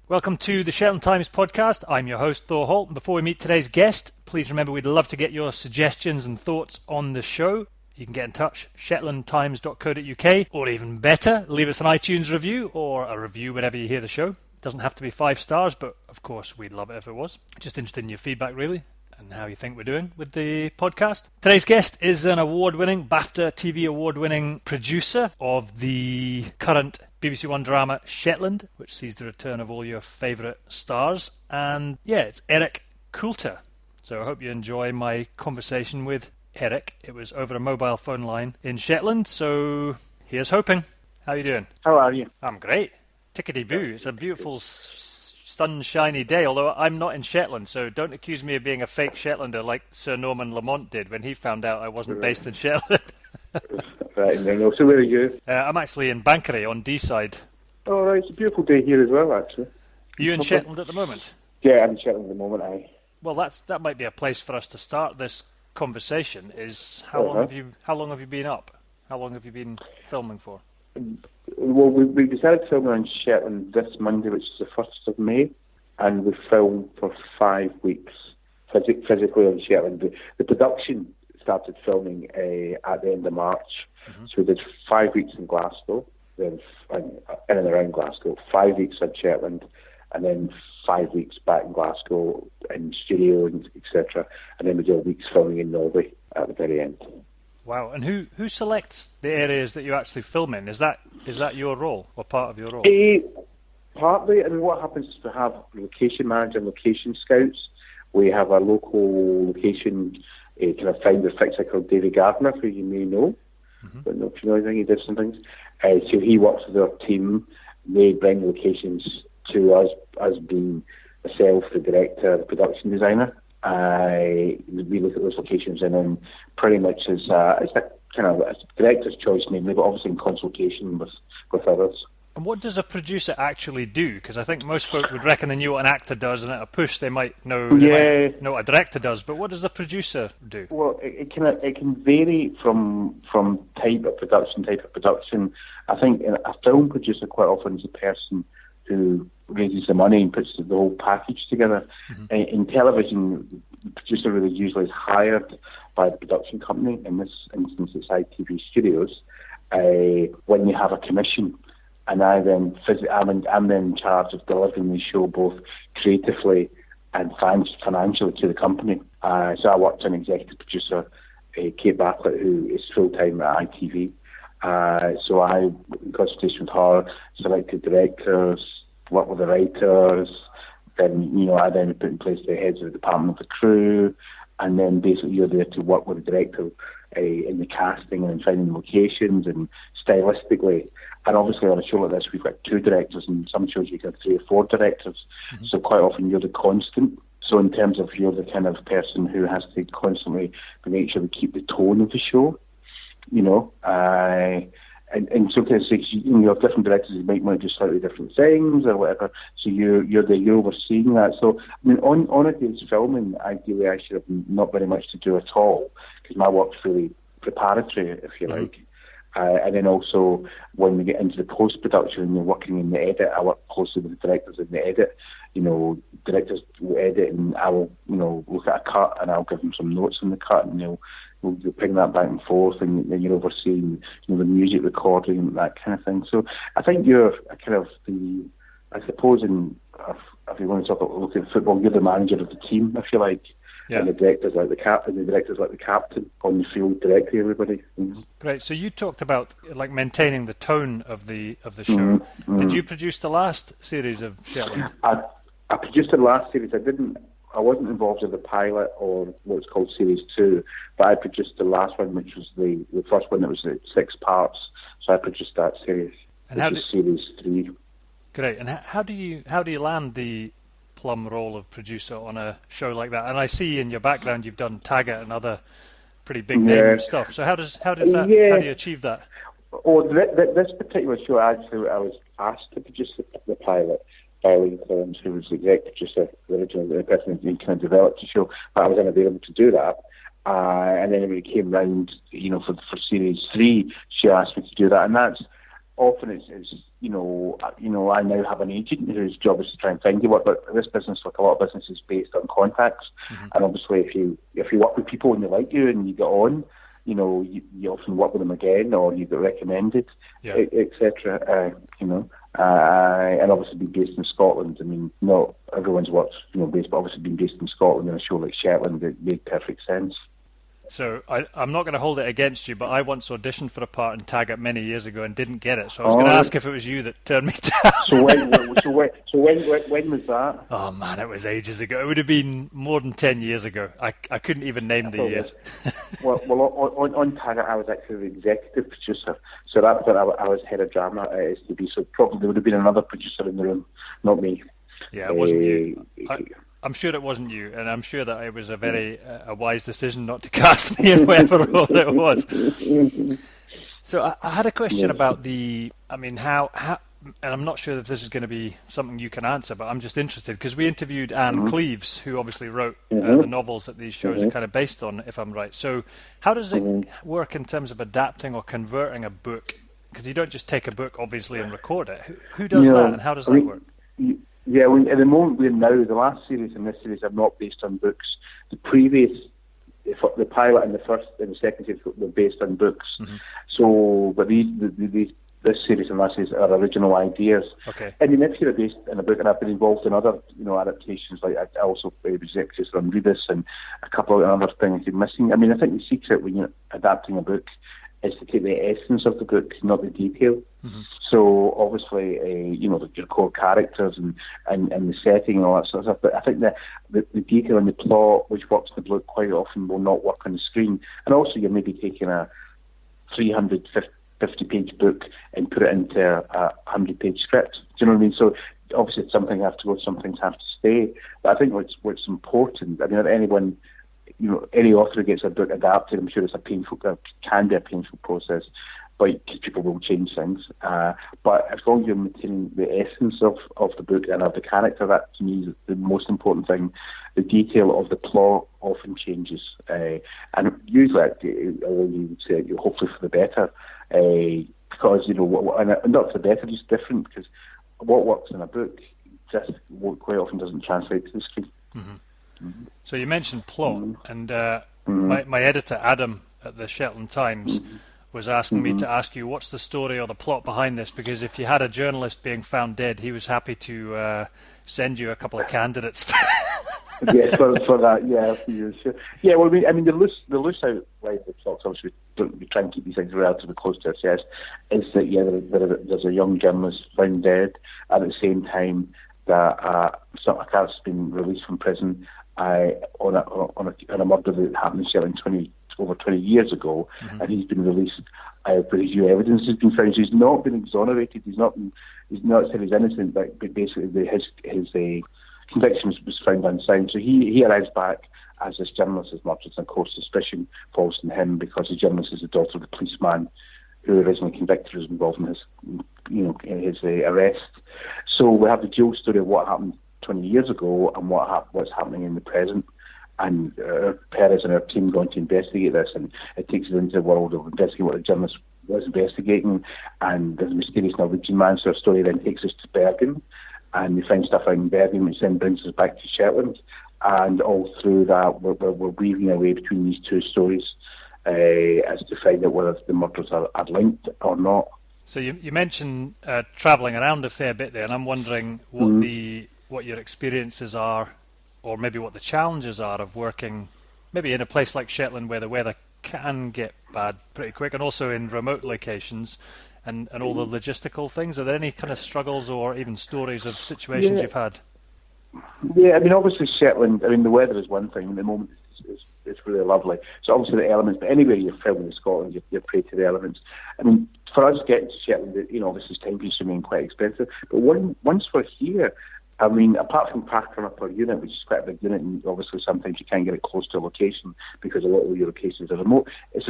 Welcome to the Shetland Times podcast. I'm your host, Thor Holt. And before we meet today's guest, please remember we'd love to get your suggestions and thoughts on the show. You can get in touch, shetlandtimes.co.uk, or even better, leave us an iTunes review or a review whenever you hear the show. It doesn't have to be 5 stars, but of course we'd love it if it was. Just interested in your feedback, really, and how you think we're doing with the podcast. Today's guest is an award-winning, BAFTA TV award-winning producer of the current BBC One drama Shetland, which sees the return of all your favourite stars. And yeah, it's Eric Coulter. So I hope you enjoy my conversation with Eric. It was over a mobile phone line in Shetland, so here's hoping. How are you doing? How are you? I'm great. Tickety-boo. It's a beautiful sunshiny day, although I'm not in Shetland, so don't accuse me of being a fake Shetlander like Sir Norman Lamont did when he found out I wasn't based in Shetland. Right, no. So where are you? I'm actually in Bankery on D-side. Oh, right, it's a beautiful day here as well, actually. Are you in Shetland at the moment? Yeah, I'm in Shetland at the moment, aye. Well, that might be a place for us to start this conversation. Is how long have you been up? How long have you been filming for? Well, we decided to film on Shetland this Monday, which is the 1st of May, and we filmed for 5 weeks physically on Shetland. The production started filming at the end of March, so we did 5 weeks in Glasgow, then in and around Glasgow, 5 weeks on Shetland, and then 5 weeks back in Glasgow in studio and etc. And then we did weeks filming in Norway at the very end. Wow! And who selects the areas that you actually film in? Is that your role or part of your role? Partly. I mean, what happens is we have location manager, location scouts. We have a local location kind of finder fixer called David Gardner, who you may know. But if you know anything, he did some things. So he works with our team. They bring locations to us, as being myself, the director, the production designer. We look at those locations, and then pretty much it's a kind of a director's choice mainly, but obviously in consultation with others. And what does a producer actually do? Because I think most folk would reckon they knew what an actor does, and at a push they might know what a director does. But what does a producer do? Well, it can vary from type of production. I think a film producer quite often is a person who raises the money and puts the whole package together. In television, the producer really usually is hired by the production company. In this instance, it's ITV Studios. When you have a commission, and I'm then in charge of delivering the show both creatively and financially to the company. So I worked as an executive producer, Kate Bartlett, who is full-time at ITV. So I, in consultation with her, selected directors, worked with the writers, then, I then put in place the heads of the department of the crew, and then basically you're there to work with the director in the casting and in finding locations and stylistically. And obviously on a show like this, we've got 2 directors, and some shows you get 3 or 4 directors. So quite often you're the constant. So in terms of you're the kind of person who has to constantly make sure we keep the tone of the show, and sometimes you have different directors who might want to do slightly different things or whatever. So you're overseeing that. So I mean, on a day's filming, ideally I should have not very much to do at all, because my work's really preparatory, if you like. And then also when we get into the post-production and you're working in the edit, I work closely with the directors in the edit. Directors will edit, and I will, look at a cut, and I'll give them some notes on the cut, and we'll ping that back and forth, and then you're overseeing, the music recording and that kind of thing. So I think you're kind of I suppose if you want to look at football, you're the manager of the team, if you like. Yeah. And the director's like the captain, on the field directing everybody. Great. So you talked about maintaining the tone of the show. Did you produce the last series of Shetland? I produced the last series. I wasn't involved in the pilot or what's called Series 2, but I produced the last one, which was the first one that was 6 parts. So I produced that series. And how Series 3. Great. And how do you land the plum role of producer on a show like that? And I see in your background you've done Taggart and other pretty big name stuff. So how do you achieve that? Oh, this particular show, actually, I was asked to produce the pilot by Lee Collins, who was the executive producer, the person who kind of developed the show, but I was unavailable to do that. And then when it came round, for Series 3, she asked me to do that, and that's often it's I now have an agent whose job is to try and find you work. But this business, like a lot of businesses, is based on contacts. And obviously, if you work with people and they like you and you get on, you often work with them again, or you get recommended, etc. And obviously being based in Scotland. I mean, not everyone's worked, based, but obviously being based in Scotland in a show like Shetland, it made perfect sense. So I'm not going to hold it against you, but I once auditioned for a part in Taggart many years ago and didn't get it. So I was going to ask if it was you that turned me down. So when was that? Oh man, it was ages ago. It would have been more than 10 years ago. I couldn't even name the year. Well, on Taggart, I was actually the executive producer. So that's when I was head of drama at STB. So probably there would have been another producer in the room, not me. Yeah, it wasn't you. I'm sure it wasn't you, and I'm sure that it was a very wise decision not to cast me in whatever role it was. So I had a question about how, and I'm not sure if this is going to be something you can answer, but I'm just interested because we interviewed Anne Cleeves, who obviously wrote the novels that these shows are kind of based on, if I'm right. So how does it work in terms of adapting or converting a book? Because you don't just take a book, obviously, and record it. Who does that, and how does that work? Yeah, at the moment we're now, the last series and this series are not based on books. The previous, the pilot and the first and the second series were based on books. So, but this series and last series are original ideas. Okay. I mean, if you're based in a book, and I've been involved in other, adaptations, like I also executive on Rebus and a couple of other things you're missing. I mean, I think the secret when you're adapting a book is to take the essence of the book, not the detail. So obviously, your core characters and the setting and all that sort of stuff. But I think the detail and the plot, which works in the book, quite often will not work on the screen. And also, you're maybe taking a 350-page book and put it into a 100-page script. Do you know what I mean? So obviously, some things have to go, some things have to stay. But I think what's important. I mean, anyone. Any author who gets a book adapted, I'm sure can be a painful process, but people will change things. But as long as you're maintaining the essence of the book and of the character, that to me is the most important thing. The detail of the plot often changes, and usually, although you would say hopefully for the better, because and not for the better, just different. Because what works in a book just quite often doesn't translate to the screen. So you mentioned plot, and my editor Adam at the Shetland Times was asking me to ask you what's the story or the plot behind this, because if you had a journalist being found dead, he was happy to send you a couple of candidates. Yes, for that, yeah, sure. Yeah, well, I mean, the loose outline of the plot, obviously, we try and keep these things relatively close to our chest, is that there's a young journalist found dead at the same time that a character's been released from prison on a murder that happened in Shetland over 20 years ago, and he's been released, but his new evidence has been found. So he's not been exonerated. He's not said he's innocent, but basically his conviction was found unsound. So he arrives back as this journalist is murdered, and of course suspicion falls on him because the journalist is the daughter of the policeman who originally convicted was involved in his arrest. So we have the dual story of what happened 20 years ago and what's happening in the present. And Perez and our team going to investigate this, and it takes us into the world of investigating what the journalist was investigating, and there's a mysterious Norwegian man. So our story then takes us to Bergen, and we find stuff out in Bergen, which then brings us back to Shetland. And all through that, we're weaving our way between these two stories as to find out whether the murders are linked or not. So you mentioned travelling around a fair bit there, and I'm wondering what your experiences are, or maybe what the challenges are of working maybe in a place like Shetland where the weather can get bad pretty quick, and also in remote locations, and all the logistical things. Are there any kind of struggles or even stories of situations you've had? Yeah, I mean, obviously Shetland, I mean, the weather is one thing. At the moment, it's really lovely. So obviously the elements, but anywhere you're filming in Scotland, you're prey to the elements. I mean, for us getting to Shetland, obviously time consuming and quite expensive. But once we're here, I mean, apart from parking up per unit, which is quite a big unit, and obviously sometimes you can't get it close to a location because a lot of your locations are remote, it's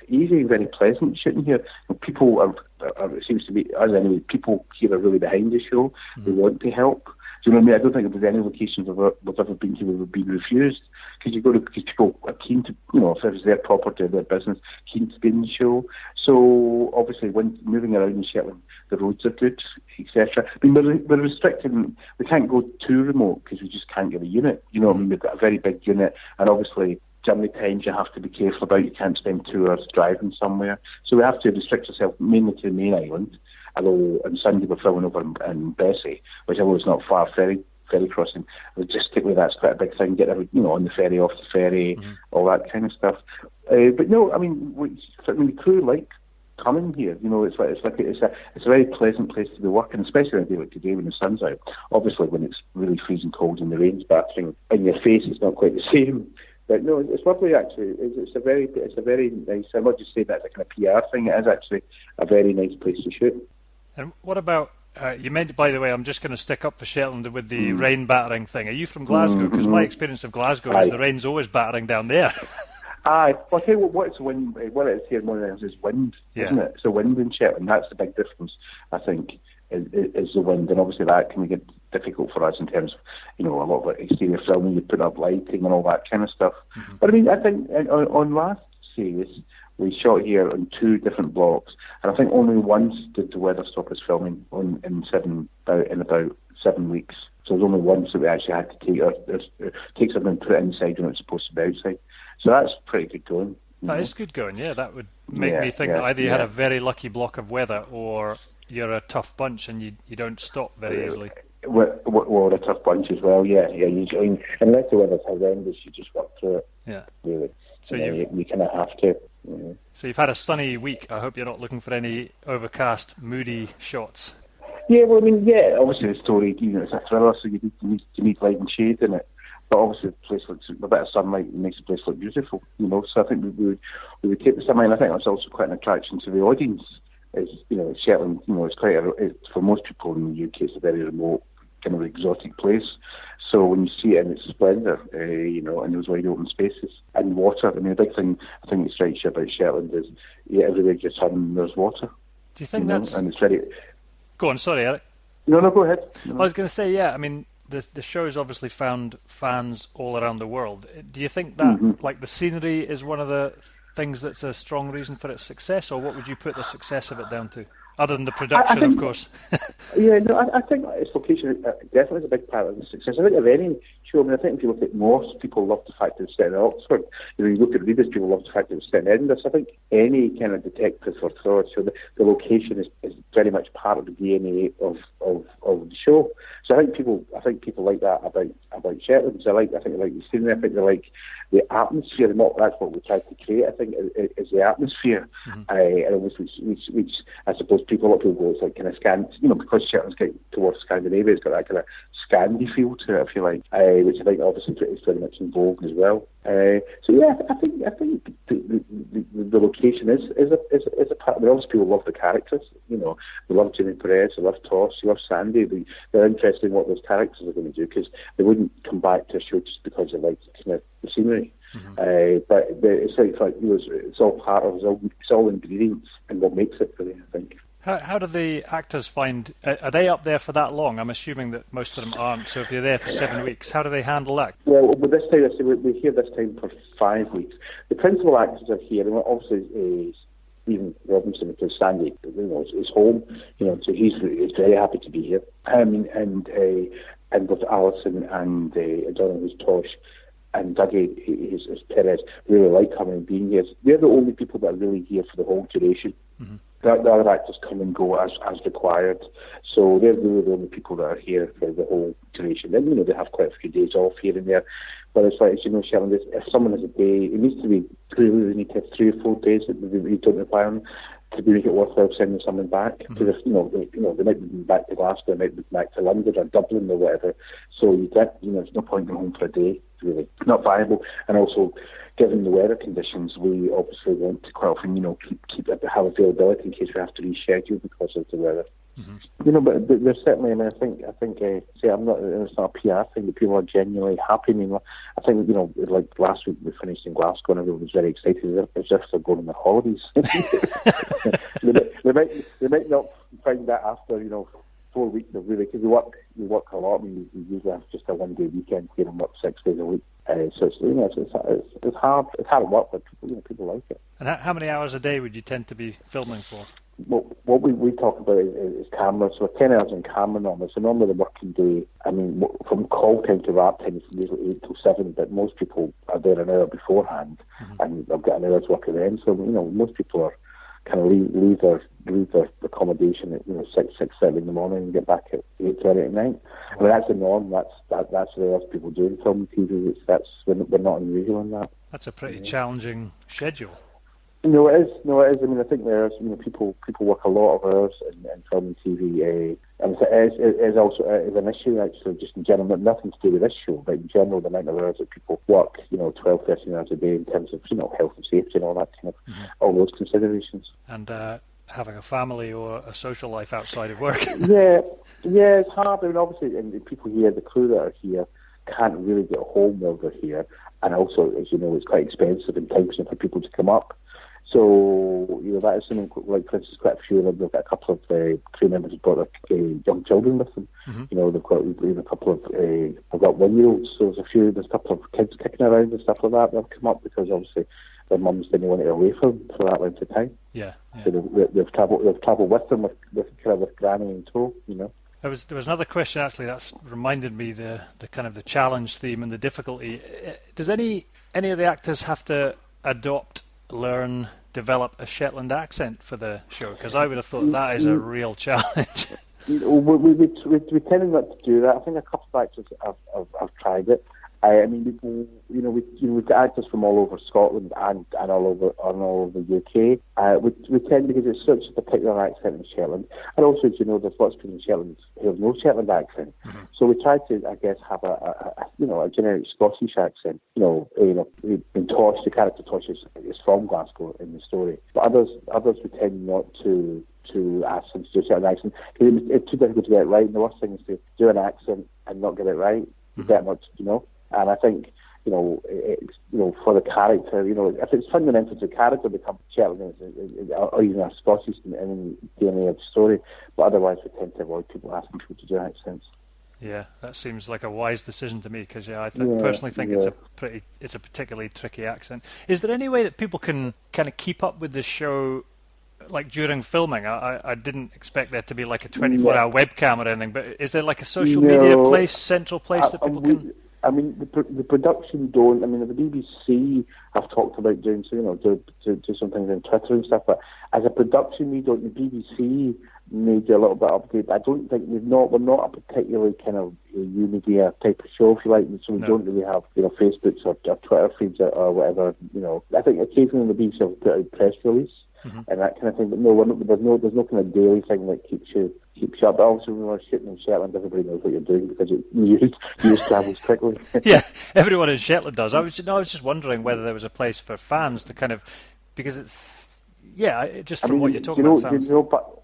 easy and very pleasant shooting here. And people it seems to be, us anyway, people here are really behind the show. They want to help. Do you know what I mean? I don't think there's any locations we've ever been to where we've been refused, because people are keen to, if it was their property, their business, keen to be in the show. So obviously, when moving around in Shetland, the roads are good, etc. I mean, we're restricting. We can't go too remote because we just can't get a unit. You know what I mean? We've got a very big unit, and obviously Germany times you have to be careful about. You can't spend 2 hours driving somewhere. So we have to restrict ourselves mainly to the main island. Although on Sunday we're filming over in Bessie, which although it's not far ferry crossing, logistically that's quite a big thing. Get on the ferry, off the ferry, all that kind of stuff. But no, I mean, the crew like coming here. You know, it's a very pleasant place to be working, especially on a day like today when the sun's out. Obviously, when it's really freezing cold and the rain's battering in your face, it's not quite the same. But no, it's lovely actually. It's a very nice. I'm not just saying that as a kind of PR thing. It is actually a very nice place to shoot. And what about? You meant, by the way, I'm just going to stick up for Shetland with the rain battering thing. Are you from Glasgow? Because my experience of Glasgow is the rain's always battering down there. Aye, well, I'll tell you what's wind. What it is here more than anything is wind, isn't it? So wind in Shetland, that's the big difference, I think, is the wind. And obviously that can get difficult for us in terms of, a lot of exterior filming, you put up lighting and all that kind of stuff. But I mean, I think on last series, we shot here on 2 different blocks, and I think only once did the weather stop us filming in about 7 weeks. So there's only once that we actually had to take something and put it inside when it's supposed to be outside. So that's pretty good going. That is good going, yeah. That would make me think that either you had a very lucky block of weather or you're a tough bunch and you don't stop very easily. We're a tough bunch as well, yeah. Unless the weather's horrendous, you just work through it. Yeah. Really. So you kind of have to. So you've had a sunny week. I hope you're not looking for any overcast, moody shots. Yeah, well, I mean, obviously the story, it's a thriller, so you need light and shade in it. But obviously the place looks, a bit of sunlight makes the place look beautiful, So I think we would take the sunlight, and I think that's also quite an attraction to the audience. Shetland, it's for most people in the UK, it's a very remote, kind of exotic place. So when you see it in its splendour, in those wide open spaces and water, I mean, the big thing I think that strikes you about Shetland is everywhere you turn there's water. Do you think that's? And it's very. Go on, sorry, Eric. No, go ahead. No. I was going to say, I mean, the show's obviously found fans all around the world. Do you think that, like, the scenery is one of the things that's a strong reason for its success, or what would you put the success of it down to? Other than the production, of course. I think its location definitely is a big part of the success. I think of any show, I think if you look at Morse, people love the fact that it's set in Oxford. You look at Readers, people love the fact that it's set in Edinburgh. So I think any kind of detective or thriller show, the location is very much part of the DNA of the show. So I think people like that about Shetland. I think they like the scenery. I think they like the atmosphere, and that's what we tried to create. I think is the atmosphere, and obviously which I suppose a lot of people go, it's like kind of because Shetland's getting towards Scandinavia, it's got that kind of Scandi feel to it, I feel like, which I think obviously is very much in vogue as well. I think the location is a part. I mean, obviously people love the characters. They love Jimmy Perez, they love Toss, they love Sandy. They're interested in what those characters are going to do, because they wouldn't come back to a show just because they like kind of the scenery. But it's like it's all part of it's all ingredients and what makes it, really, I think. How do the actors find? Are they up there for that long? I'm assuming that most of them aren't. So if you're there for 7 weeks, how do they handle that? Well, with this time, we're here this time for 5 weeks. The principal actors are here, and obviously Stephen Robinson, because Sandy, is home. So he's very happy to be here. And with Alison and Donna, who's Tosh, and Dougie, is Perez, really like coming and being here. They're the only people that are really here for the whole duration. The other actors come and go as required. So they're really the only people that are here for the whole duration. Then, they have quite a few days off here and there. But it's like, Shannon, if someone has a day, it needs to be, really need to have 3 or 4 days that we don't require them to make it worthwhile sending someone back. Because they might be back to Glasgow, they might be back to London or Dublin or whatever. So there's no point going home for a day, really. Not viable. And also, given the weather conditions, we obviously want to quite often, have availability in case we have to reschedule because of the weather. But there's certainly, I think, I'm not. It's not a PR thing. But people are genuinely happy. I think, like last week we finished in Glasgow and everyone was very excited as if they're going on their holidays. they might not find that after 4 weeks of really, because we work a lot. We usually have just a 1 day weekend here and work 6 days a week. So it's hard work, but people like it. And how many hours a day would you tend to be filming for? What we talk about is camera. So 10 hours in camera normally. So normally the working day, I mean, from call time to wrap time is usually 8 till 7, but most people are there an hour beforehand, and they'll get an hour's work at the end. So, most people are kind of leave their accommodation at 6:30 in the morning and get back at 8:30 at night. I mean, that's the norm. That's what else people do in film and TV. We're not unusual in that. That's a pretty challenging schedule. No, it is. I mean, I think there's people work a lot of hours in film and TV, and it is also an issue actually, just in general, nothing to do with this show, but in general, the amount of hours that people work, 12, 13 hours a day in terms of health and safety and all that kind of all those considerations. And having a family or a social life outside of work. yeah, it's hard. I mean, obviously, and the people here, the crew that are here, can't really get home while they're here, and also, as you know, it's quite expensive and time consuming for people to come up. So, that is something, like, for instance, quite a few of them, they've got a couple of crew members who've brought their young children with them. They've got even a couple of, they've got 1-year-olds, so there's a couple of kids kicking around and stuff like that. They've come up because, obviously, their mums didn't want it away from them for that length of time. Yeah. So they've travelled with them, with Granny in tow, There was another question, actually, that's reminded me the kind of the challenge theme and the difficulty. Does any of the actors have to learn, develop a Shetland accent for the show? Because I would have thought that is a real challenge. We tend not to do that. I think a couple of actors have tried it. I mean, we've got actors from all over Scotland and all over the UK. We tend, because it's such a particular accent in Shetland, and also, as you know, there's lots of people in Shetland who have no Shetland accent. So we try to, I guess, have a generic Scottish accent. In Tosh, the character Tosh is from Glasgow in the story, but others we tend not to ask them to do a certain accent, because it's too difficult to get it right. And the worst thing is to do an accent and not get it right. You better not, And I think, for the character, if it's fundamental to the character, become Shetland or even a Scottish in the DNA of the story. But otherwise, we tend to avoid people asking people to do accents. Yeah, that seems like a wise decision to me, because I personally think it's a particularly tricky accent. Is there any way that people can kind of keep up with the show, like during filming? I didn't expect there to be like a 24-hour webcam or anything, but is there like a social media central place that people can? I mean, the production don't. I mean, the BBC have talked about doing do some things on Twitter and stuff, but as a production, we don't. The BBC may do a little bit update. I don't think we're not a particularly kind of media type of show, if you like. So we don't really have Facebooks or Twitter feeds or whatever. I think occasionally the BBC will put out a press release and that kind of thing. But no, there's no kind of daily thing that keeps you up. But also, when we're shooting in Shetland, everybody knows what you're doing because news travels quickly. Yeah, everyone in Shetland does. I was just wondering whether there was a place for fans to kind of, because it's just from what you're talking about.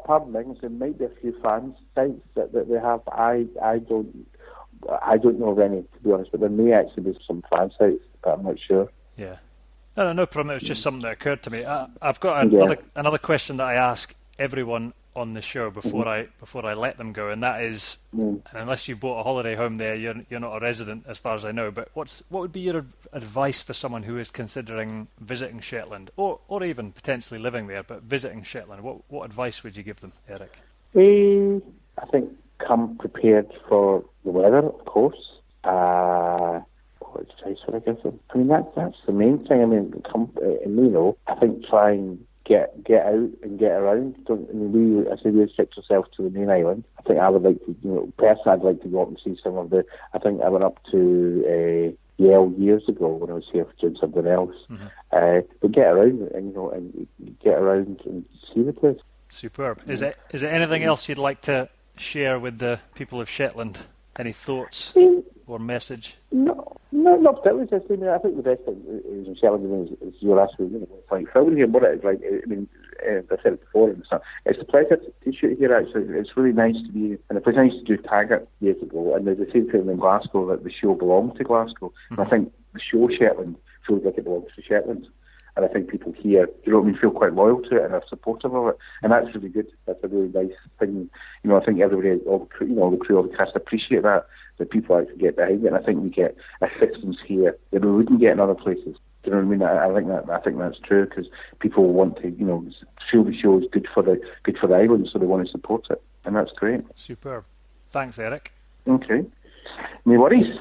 Pardon me, there might be a few fan sites that they have. I don't know of any, to be honest, but there may actually be some fan sites, but I'm not sure. Yeah. No problem. It was just something that occurred to me. I've got another question that I ask everyone on the show before I let them go, and that is, and unless you bought a holiday home there, you're not a resident, as far as I know. But what would be your advice for someone who is considering visiting Shetland, or even potentially living there, but visiting Shetland? What advice would you give them, Eric? I think come prepared for the weather, of course. What advice would I give them? I mean, that's the main thing. I mean, I think try and get out and get around. We restrict ourselves to the main island. I think I would like to, personally, I'd like to go up and see some of I think I went up to Yale years ago when I was here doing something else. But get around and get around and see the place. Superb. Is there anything else you'd like to share with the people of Shetland? Any thoughts or message? No, not particularly. I think the best thing is in Shetland is you're asking like filming here. What it is like. I mean, I said it before. It's a pleasure to shoot here. Actually, it's really nice to be. And it was nice to do Taggart years ago. And there's the same thing in Glasgow that the show belonged to Glasgow. And I think the show Shetland feels like it belongs to Shetland. and I think people here, feel quite loyal to it and are supportive of it, and that's really good. That's a really nice thing. I think everybody, all the crew, all the cast appreciate that people actually get behind it, and I think we get assistance here that we wouldn't get in other places. Do you know what I mean? I think that's true, because people want to, feel the show is good for the island, so they want to support it, and that's great. Superb. Thanks, Eric. Okay. No worries.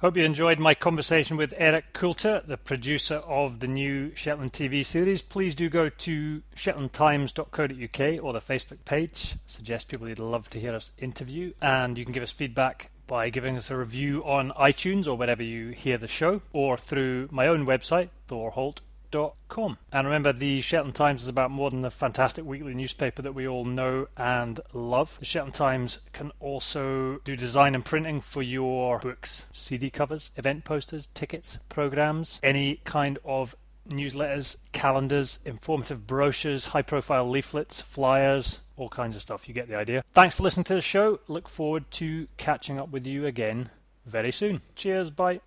Hope you enjoyed my conversation with Eric Coulter, the producer of the new Shetland TV series. Please do go to shetlandtimes.co.uk or the Facebook page. Suggest people you'd love to hear us interview, and you can give us feedback by giving us a review on iTunes or wherever you hear the show, or through my own website, thorholt.com. And remember, the Shetland Times is about more than the fantastic weekly newspaper that we all know and love. The Shetland Times can also do design and printing for your books, CD covers, event posters, tickets, programs, any kind of newsletters, calendars, informative brochures, high-profile leaflets, flyers, all kinds of stuff. You get the idea. Thanks for listening to the show. Look forward to catching up with you again very soon. Cheers, bye.